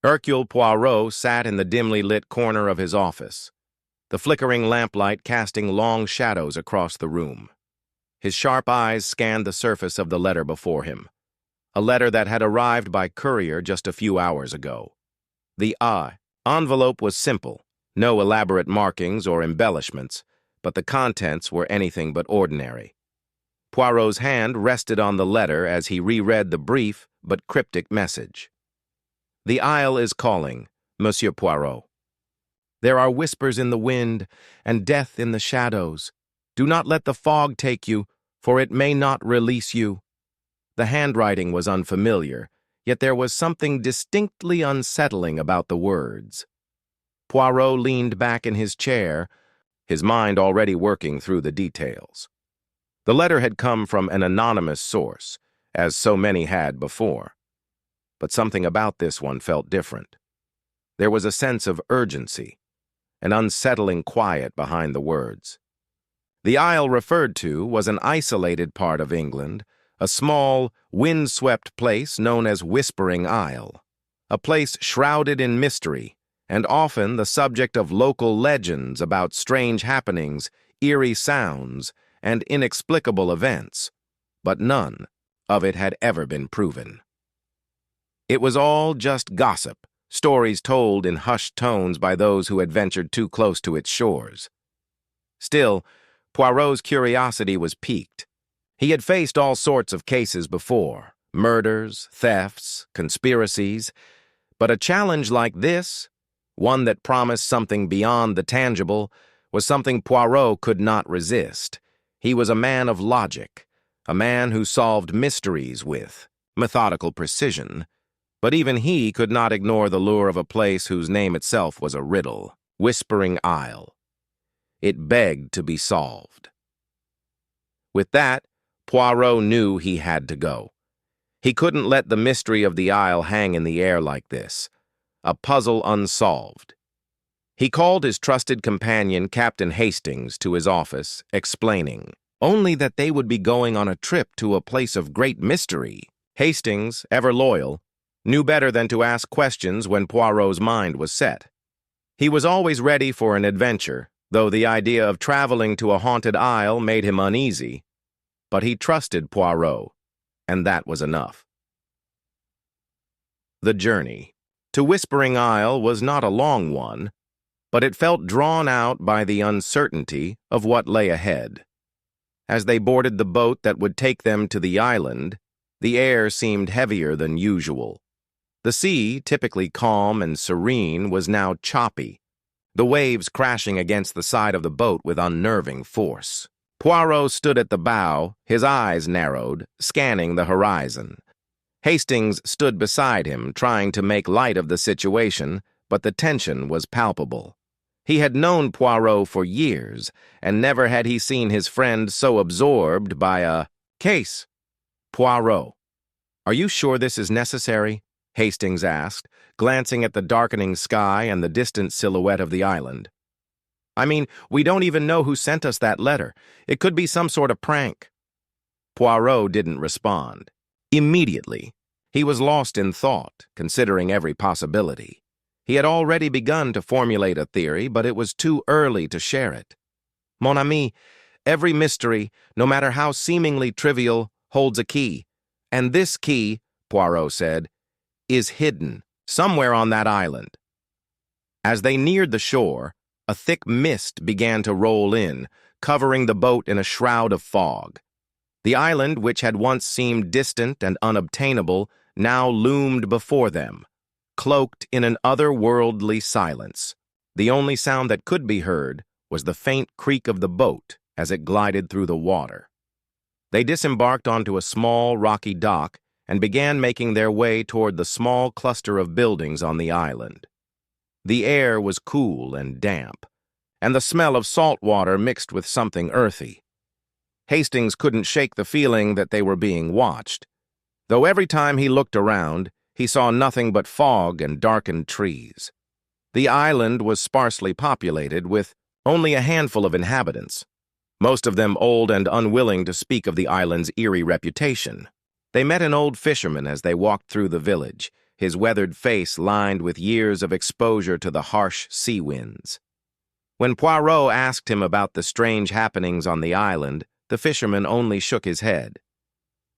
Hercule Poirot sat in the dimly lit corner of his office, the flickering lamplight casting long shadows across the room. His sharp eyes scanned the surface of the letter before him, a letter that had arrived by courier just a few hours ago. The envelope was simple, no elaborate markings or embellishments, but the contents were anything but ordinary. Poirot's hand rested on the letter as he reread the brief but cryptic message. "The Isle is calling, Monsieur Poirot. There are whispers in the wind and death in the shadows. Do not let the fog take you, for it may not release you." The handwriting was unfamiliar, yet there was something distinctly unsettling about the words. Poirot leaned back in his chair, his mind already working through the details. The letter had come from an anonymous source, as so many had before. But something about this one felt different. There was a sense of urgency, an unsettling quiet behind the words. The Isle referred to was an isolated part of England, a small, wind-swept place known as Whispering Isle, a place shrouded in mystery, and often the subject of local legends about strange happenings, eerie sounds, and inexplicable events, but none of it had ever been proven. It was all just gossip, stories told in hushed tones by those who had ventured too close to its shores. Still, Poirot's curiosity was piqued. He had faced all sorts of cases before, murders, thefts, conspiracies, but a challenge like this, one that promised something beyond the tangible, was something Poirot could not resist. He was a man of logic, a man who solved mysteries with methodical precision, but even he could not ignore the lure of a place whose name itself was a riddle, Whispering Isle. It begged to be solved. With that, Poirot knew he had to go. He couldn't let the mystery of the Isle hang in the air like this, a puzzle unsolved. He called his trusted companion, Captain Hastings, to his office, explaining, only that they would be going on a trip to a place of great mystery. Hastings, ever loyal, knew better than to ask questions when Poirot's mind was set. He was always ready for an adventure, though the idea of traveling to a haunted isle made him uneasy. But he trusted Poirot, and that was enough. The journey to Whispering Isle was not a long one, but it felt drawn out by the uncertainty of what lay ahead. As they boarded the boat that would take them to the island, the air seemed heavier than usual. The sea, typically calm and serene, was now choppy, the waves crashing against the side of the boat with unnerving force. Poirot stood at the bow, his eyes narrowed, scanning the horizon. Hastings stood beside him, trying to make light of the situation, but the tension was palpable. He had known Poirot for years, and never had he seen his friend so absorbed by a case. "Poirot, are you sure this is necessary?" Hastings asked, glancing at the darkening sky and the distant silhouette of the island. "I mean, we don't even know who sent us that letter. It could be some sort of prank." Poirot didn't respond. Immediately, he was lost in thought, considering every possibility. He had already begun to formulate a theory, but it was too early to share it. "Mon ami, every mystery, no matter how seemingly trivial, holds a key. And this key," Poirot said, "is hidden somewhere on that island." As they neared the shore, a thick mist began to roll in, covering the boat in a shroud of fog. The island, which had once seemed distant and unobtainable, now loomed before them, cloaked in an otherworldly silence. The only sound that could be heard was the faint creak of the boat as it glided through the water. They disembarked onto a small, rocky dock and began making their way toward the small cluster of buildings on the island. The air was cool and damp, and the smell of salt water mixed with something earthy. Hastings couldn't shake the feeling that they were being watched, though every time he looked around, he saw nothing but fog and darkened trees. The island was sparsely populated, with only a handful of inhabitants, most of them old and unwilling to speak of the island's eerie reputation. They met an old fisherman as they walked through the village, his weathered face lined with years of exposure to the harsh sea winds. When Poirot asked him about the strange happenings on the island, the fisherman only shook his head.